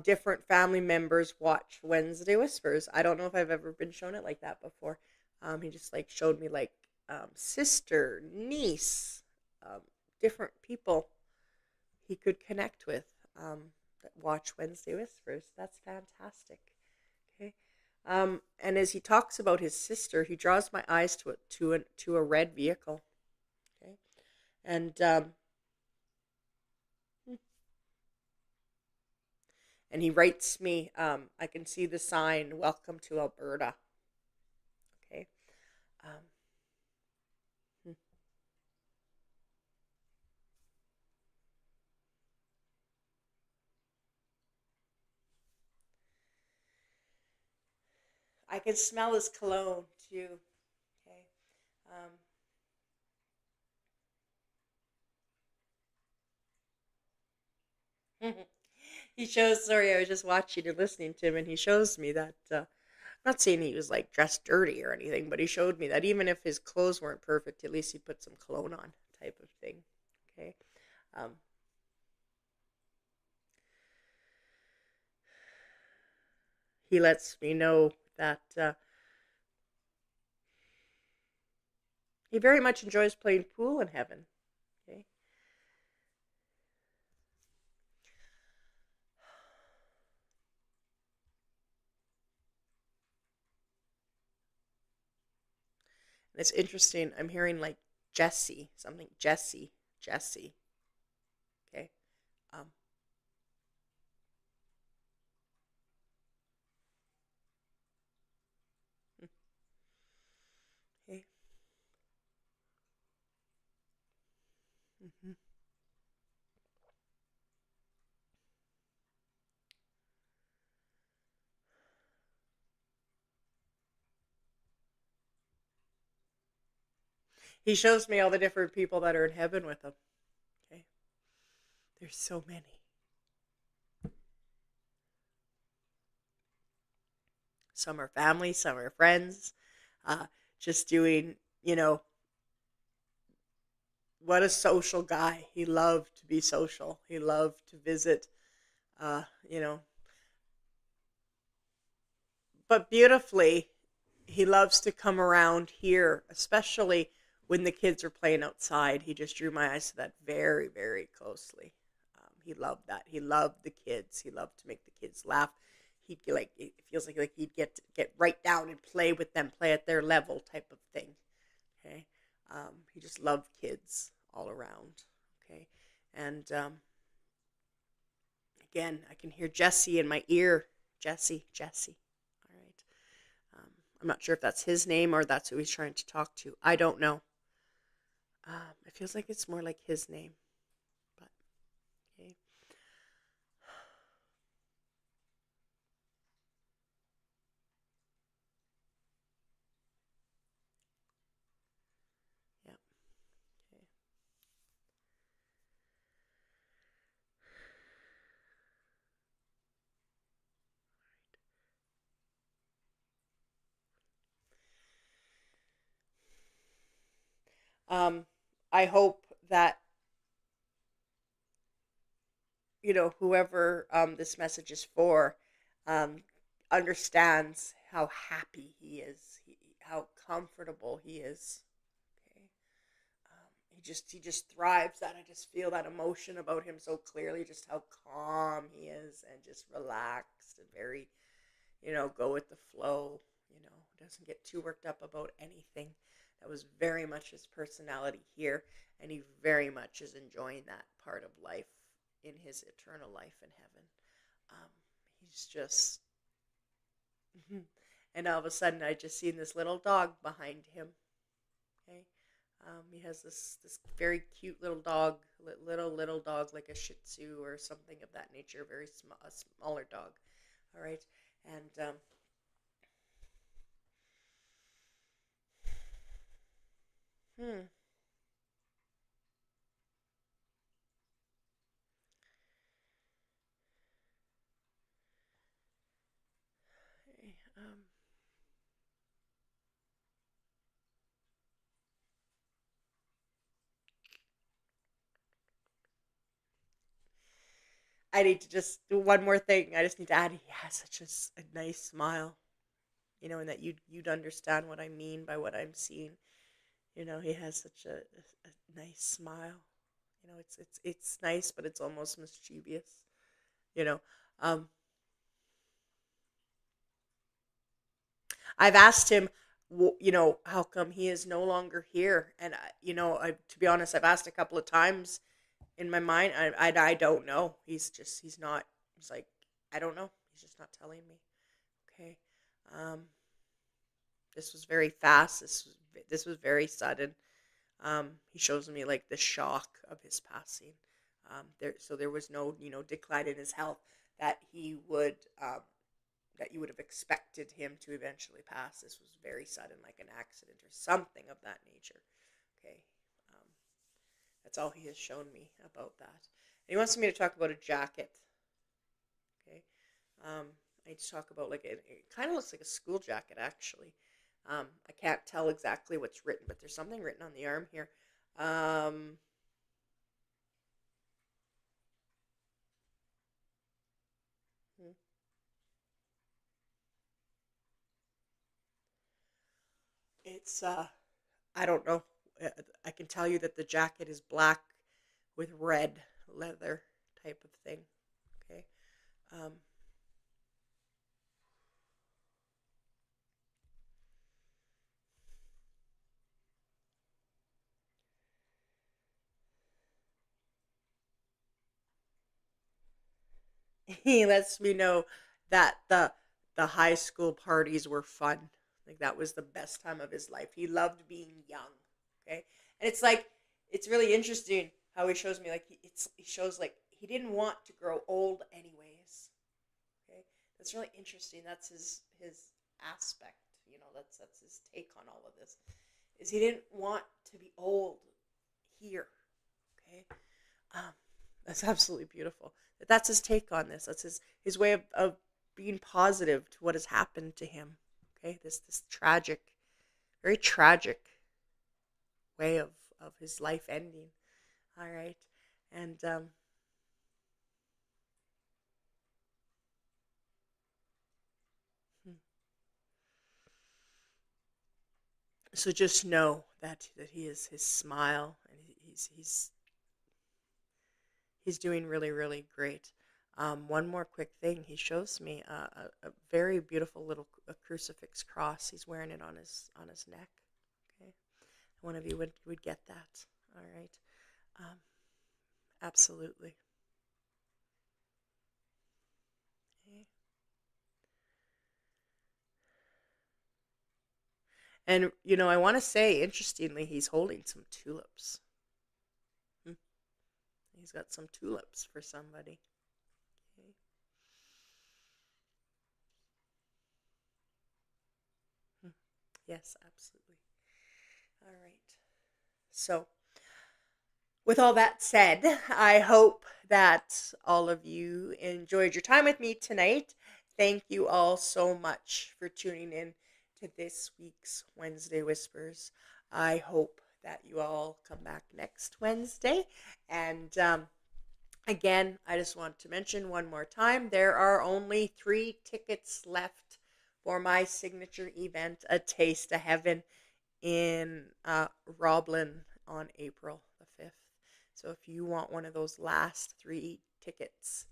different family members watch Wednesday Whispers. I don't know if I've ever been shown it like that before. He just like showed me like sister, niece, um, different people he could connect with that watch Wednesday Whispers. That's fantastic. Okay. And as he talks about his sister, he draws my eyes to a red vehicle. Okay. And and he writes me, I can see the sign, "Welcome to Alberta." Okay. Um, hmm. I can smell his cologne too. Okay. He shows. Sorry, I was just watching and listening to him, and he shows me that. I'm not saying he was like dressed dirty or anything, but he showed me that even if his clothes weren't perfect, at least he put some cologne on, type of thing. Okay. Um, he lets me know that he very much enjoys playing pool in heaven. Okay. And it's interesting. I'm hearing like Jesse, something Jesse. Okay. Um, okay. Hmm. He shows me all the different people that are in heaven with him. Okay. There's so many. Some are family, some are friends. Just doing, what a social guy. He loved to be social. He loved to visit, uh, you know, but beautifully, he loves to come around here, especially when the kids are playing outside. He just drew my eyes to that very, very closely. He loved that. He loved the kids. He loved to make the kids laugh. He'd like it feels like he'd get right down and play with them, play at their level type of thing. Okay, he just loved kids all around. Okay, and again, I can hear Jesse in my ear. Jesse, Jesse. All right. I'm not sure if that's his name or that's who he's trying to talk to. I don't know. It feels like it's more like his name, but okay. Yeah. Okay. I hope that whoever this message is for um, understands how happy he is, how comfortable he is. Okay, he just thrives. That I just feel that emotion about him so clearly. Just how calm he is, and just relaxed and very, go with the flow. Doesn't get too worked up about anything. That was very much his personality here, and he very much is enjoying that part of life in his eternal life in heaven. Um, he's just, and all of a sudden, I just seen this little dog behind him. Okay, he has this very cute little dog, little dog like a Shih Tzu or something of that nature, very small, a smaller dog. All right, and hmm. Um, I need to just do one more thing. I just need to add. He has such a nice smile, and that you'd understand what I mean by what I'm seeing. He has such a nice smile. It's nice, but it's almost mischievous. You know, um, I've asked him, how come he is no longer here? And to be honest, I've asked a couple of times in my mind. I don't know. He's not. He's like, I don't know. He's just not telling me. Okay. Um, this was very fast. This was very sudden. He shows me like the shock of his passing. So there was no decline in his health that he would that you would have expected him to eventually pass. This was very sudden, like an accident or something of that nature. Okay, um, that's all he has shown me about that. And he wants me to talk about a jacket. Okay, I need to talk about like it kind of looks like a school jacket actually. I can't tell exactly what's written, but there's something written on the arm here. Um, hmm, it's I don't know. I can tell you that the jacket is black with red leather type of thing. Okay. Um, he lets me know that the high school parties were fun. Like that was the best time of his life. He loved being young. Okay, and it's like it's really interesting how he shows me like he shows like he didn't want to grow old anyways. Okay, that's really interesting. That's his aspect. That's his take on all of this. is he didn't want to be old here. Okay. Um, that's absolutely beautiful. That's his take on this. That's his way of being positive to what has happened to him. Okay. This tragic, very tragic way of his life ending. All right. And so just know that he is his smile, and he's doing really really great. One more quick thing, he shows me a very beautiful little crucifix cross. He's wearing it on his neck. Okay, one of you would get that. All right, um, absolutely. Okay. And I want to say, interestingly, he's holding some tulips. Hmm. He's got some tulips for somebody. Okay. Hmm. Yes, absolutely. All right. So, with all that said, I hope that all of you enjoyed your time with me tonight. Thank you all so much for tuning in to this week's Wednesday Whispers. I hope that you all come back next Wednesday. And again, I just want to mention one more time, there are only 3 tickets left for my signature event, A Taste of Heaven, in Roblin on April the 5th. So if you want one of those last 3 tickets,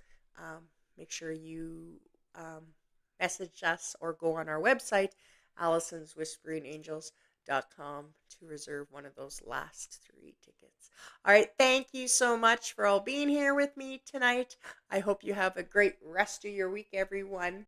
make sure you um, message us or go on our website, Alison'sWhisperingAngels.com, to reserve one of those last 3 tickets. All right, thank you so much for all being here with me tonight. I hope you have a great rest of your week, everyone.